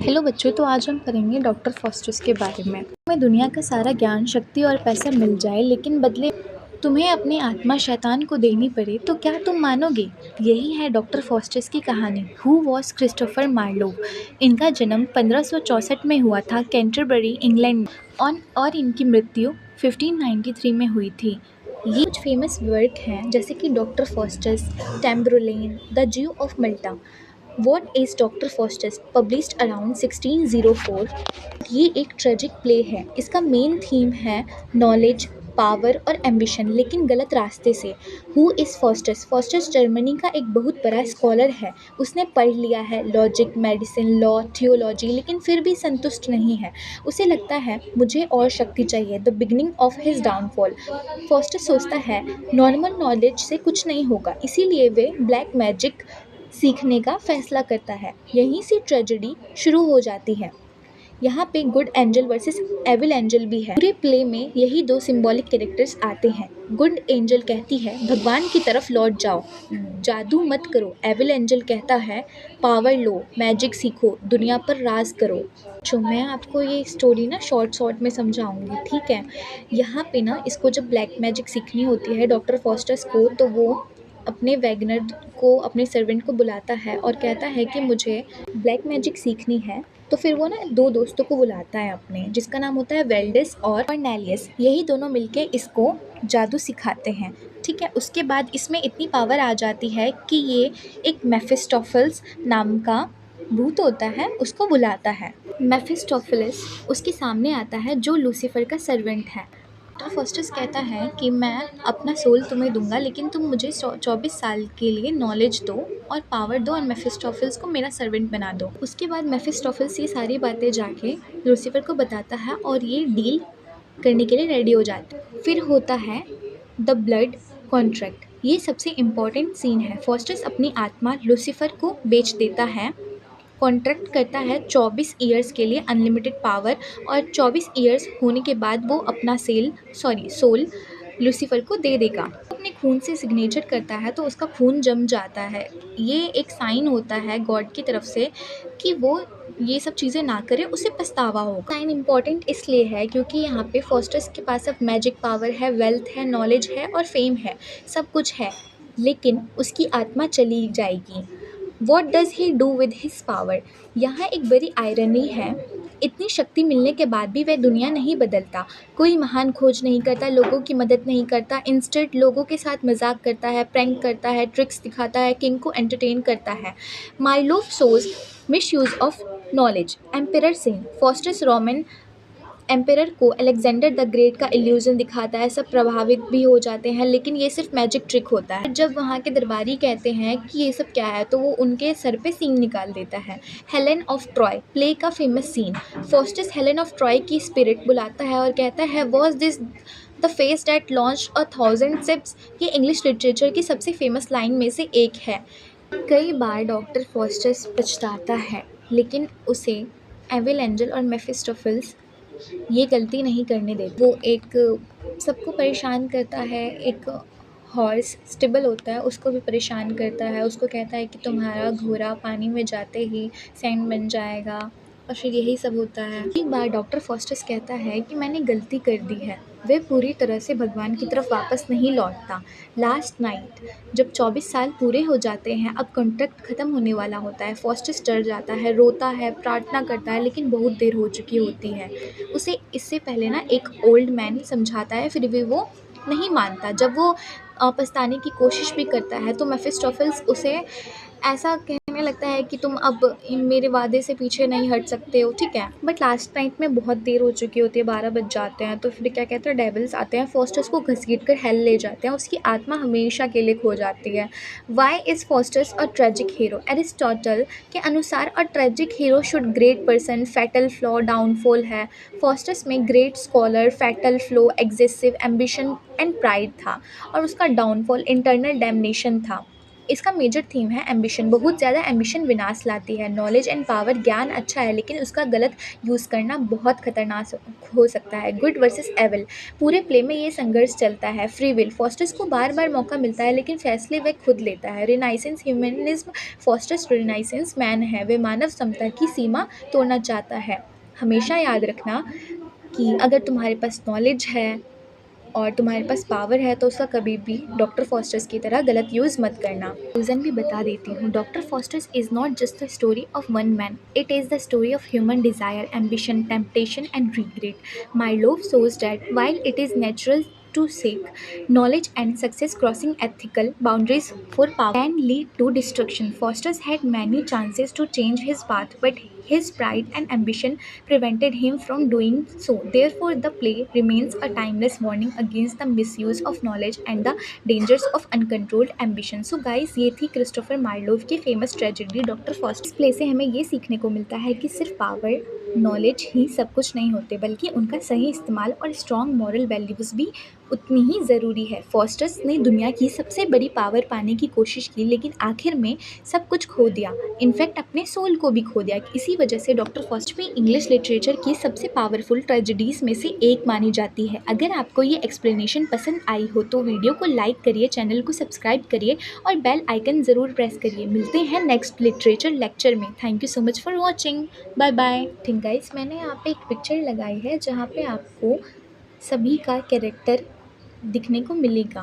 Hello बच्चों, तो आज हम पढ़ेंगे डॉक्टर फॉस्टर्स के बारे में। तुम्हें दुनिया का सारा ज्ञान, शक्ति और पैसा मिल जाए, लेकिन बदले तुम्हें अपनी आत्मा शैतान को देनी पड़े, तो क्या तुम मानोगे? यही है डॉक्टर फॉस्टर्स की कहानी। Who was Christopher Marlowe? इनका जन्म 1564 में हुआ था कैंटरबरी, इंग्लैंड और इनकी मृत्यु 1593 में हुई थी। ये कुछ फेमस वर्क हैं जैसे कि डॉक्टर फॉस्टर्स, टैम्ब्रोलेन, द ज्यू of मल्टा। What is Dr. Faustus? Published around 1604। ये एक ट्रेजिक प्ले है। इसका मेन थीम है नॉलेज, पावर और एम्बिशन, लेकिन गलत रास्ते से। Who is Faustus? Faustus Germany का एक बहुत बड़ा स्कॉलर है। उसने पढ़ लिया है लॉजिक, मेडिसिन, लॉ, थियोलॉजी, लेकिन फिर भी संतुष्ट नहीं है। उसे लगता है मुझे और शक्ति चाहिए। The beginning of his downfall. Faustus सोचता है नॉर्मल नॉलेज से कुछ नहीं होगा, इसीलिए वे ब्लैक मैजिक सीखने का फैसला करता है। यहीं से ट्रेजेडी शुरू हो जाती है। यहाँ पे good angel versus evil angel भी है। पूरे प्ले में यही दो सिंबॉलिक कैरेक्टर्स आते हैं। गुड एंजल कहती है भगवान की तरफ लौट जाओ, जादू मत करो। एविल एंजल कहता है पावर लो, मैजिक सीखो, दुनिया पर राज करो। तो मैं आपको ये स्टोरी ना शॉर्ट में समझाऊंगी, ठीक है। यहाँ पे ना इसको जब ब्लैक मैजिक सीखनी होती है डॉक्टर फॉस्टर्स को, तो वो अपने वैगनर को, अपने सर्वेंट को बुलाता है और कहता है कि मुझे ब्लैक मैजिक सीखनी है। तो फिर वो ना दो दोस्तों को बुलाता है अपने, जिसका नाम होता है वेल्डेस और कॉर्नेलियस। यही दोनों मिलके इसको जादू सिखाते हैं, ठीक है। उसके बाद इसमें इतनी पावर आ जाती है कि ये एक मेफिस्टोफेल्स नाम का भूत होता है, उसको बुलाता है। मेफिस्टोफेलिस उसके सामने आता है, जो लूसीफर का सर्वेंट है। डॉक्टर फॉस्टर्स कहता है कि मैं अपना सोल तुम्हें दूंगा, लेकिन तुम मुझे 24 साल के लिए नॉलेज दो और पावर दो और मेफिस्टोफेल्स को मेरा सर्वेंट बना दो। उसके बाद मेफिस्टोफेल्स ये सारी बातें जाके लूसीफर को बताता है और ये डील करने के लिए रेडी हो जाता है। फिर होता है द ब्लड कॉन्ट्रैक्ट। ये सबसे इम्पॉर्टेंट सीन है। फॉस्टर्स अपनी आत्मा लूसीफर को बेच देता है, कॉन्ट्रैक्ट करता है 24 ईयर्स के लिए अनलिमिटेड पावर, और 24 ईयर्स होने के बाद वो अपना सोल लूसीफर को दे देगा। अपने खून से सिग्नेचर करता है तो उसका खून जम जाता है। ये एक साइन होता है गॉड की तरफ से कि वो ये सब चीज़ें ना करे, उसे पछतावा होगा। साइन इम्पॉर्टेंट इसलिए है क्योंकि यहाँ पे फॉस्टर्स के पास अब मैजिक पावर है, वेल्थ है, नॉलेज है और फेम है, सब कुछ है, लेकिन उसकी आत्मा चली जाएगी। What does he do with his power? यहाँ एक बड़ी आयरनी है। इतनी शक्ति मिलने के बाद भी वह दुनिया नहीं बदलता, कोई महान खोज नहीं करता, लोगों की मदद नहीं करता, इंस्टेंट लोगों के साथ मजाक करता है, प्रैंक करता है, ट्रिक्स दिखाता है, किंग को एंटरटेन करता है। Marlowe shows miss use of knowledge. Emperor Singh. Fosters Roman emperor को अलेक्जेंडर द ग्रेट का इल्यूजन दिखाता है, सब प्रभावित भी हो जाते हैं, लेकिन ये सिर्फ मैजिक ट्रिक होता है। जब वहाँ के दरबारी कहते हैं कि ये सब क्या है, तो वो उनके सर पे सींग निकाल देता है। हेलेन ऑफ ट्रॉय प्ले का famous scene. Faustus Helen of Troy की स्पिरिट बुलाता है और कहता है was this the face that launch 1000 ships. ये इंग्लिश लिटरेचर की सबसे फेमस लाइन में से एक है। कई बार डॉक्टर फॉस्टर्स पछताता है, लेकिन उसे एविल एंजल और मेफिस्टोफेल्स ये गलती नहीं करने देते। वो एक सबको परेशान करता है। एक हॉर्स स्टेबल होता है, उसको भी परेशान करता है, उसको कहता है कि तुम्हारा घोड़ा पानी में जाते ही सैंड बन जाएगा, और फिर यही सब होता है। एक बार डॉक्टर फॉस्टर्स कहता है कि मैंने गलती कर दी है। वह पूरी तरह से भगवान की तरफ वापस नहीं लौटता। लास्ट नाइट जब 24 साल पूरे हो जाते हैं, अब कॉन्ट्रैक्ट ख़त्म होने वाला होता है। फॉस्टर्स डर जाता है, रोता है, प्रार्थना करता है, लेकिन बहुत देर हो चुकी होती है। उसे इससे पहले ना एक ओल्ड मैन समझाता है, फिर भी वो नहीं मानता। जब वो पछताने की कोशिश भी करता है तो मेफिस्टोफेल्स उसे ऐसा कहने लगता है कि तुम अब मेरे वादे से पीछे नहीं हट सकते हो, ठीक है। बट लास्ट नाइट में बहुत देर हो चुकी होती है, 12 बज जाते हैं, तो फिर क्या कहते हैं डेविल्स आते हैं, फॉस्टर्स को घसीट कर हेल ले जाते हैं, उसकी आत्मा हमेशा के लिए खो जाती है। Why is Faustus a tragic hero? Aristotle के अनुसार a tragic hero should great person, fatal flaw, downfall है। फॉस्टर्स में great scholar, fatal flaw, excessive ambition and pride था, और उसका डाउनफॉल इंटरनल डैमनेशन था। इसका मेजर थीम है एम्बिशन। बहुत ज़्यादा एम्बिशन विनाश लाती है। नॉलेज एंड पावर, ज्ञान अच्छा है लेकिन उसका गलत यूज़ करना बहुत खतरनाक हो सकता है। गुड वर्सेस एविल, पूरे प्ले में ये संघर्ष चलता है। फ्री विल, फॉस्टर्स को बार बार मौका मिलता है लेकिन फैसले वह खुद लेता है। Renaissance, humanism, fosters renaissance man है, वे मानव समता की सीमा तोड़ना चाहता है। हमेशा याद रखना कि अगर तुम्हारे पास नॉलेज है और तुम्हारे पास पावर है तो उसका कभी भी डॉक्टर फॉस्टर्स की तरह गलत यूज़ मत करना। रीज़न भी बता देती हूँ। Doctor fosters is not just the story of one man, it is the story of human desire, ambition, temptation and regret. My love shows that while it is natural to seek knowledge and success, crossing ethical boundaries for power can lead to destruction. Foster had many chances to change his path, but his pride and ambition prevented him from doing so. Therefore, the play remains a timeless warning against the misuse of knowledge and the dangers of uncontrolled ambition. So guys, ये थी Christopher Marlowe की famous tragedy doctor foster. इस play से हमें ये सीखने को मिलता है कि सिर्फ पावर, नॉलेज ही सब कुछ नहीं होते, बल्कि उनका सही इस्तेमाल और स्ट्रॉन्ग मॉरल वैल्यूज़ भी उतनी ही ज़रूरी है। फॉस्टर्स ने दुनिया की सबसे बड़ी पावर पाने की कोशिश की लेकिन आखिर में सब कुछ खो दिया, इनफैक्ट अपने सोल को भी खो दिया। इसी वजह से डॉक्टर फॉस्टर भी इंग्लिश लिटरेचर की सबसे पावरफुल ट्रेजेडीज़ में से एक मानी जाती है। अगर आपको ये एक्सप्लेनेशन पसंद आई हो तो वीडियो को लाइक करिए, चैनल को सब्सक्राइब करिए और बेल आइकन ज़रूर प्रेस करिए। मिलते हैं नेक्स्ट लिटरेचर लेक्चर में। Thank you so much for watching. Bye bye. Think guys, मैंने यहाँ पे एक पिक्चर लगाई है जहाँ पे आपको सभी का कैरेक्टर दिखने को मिलेगा।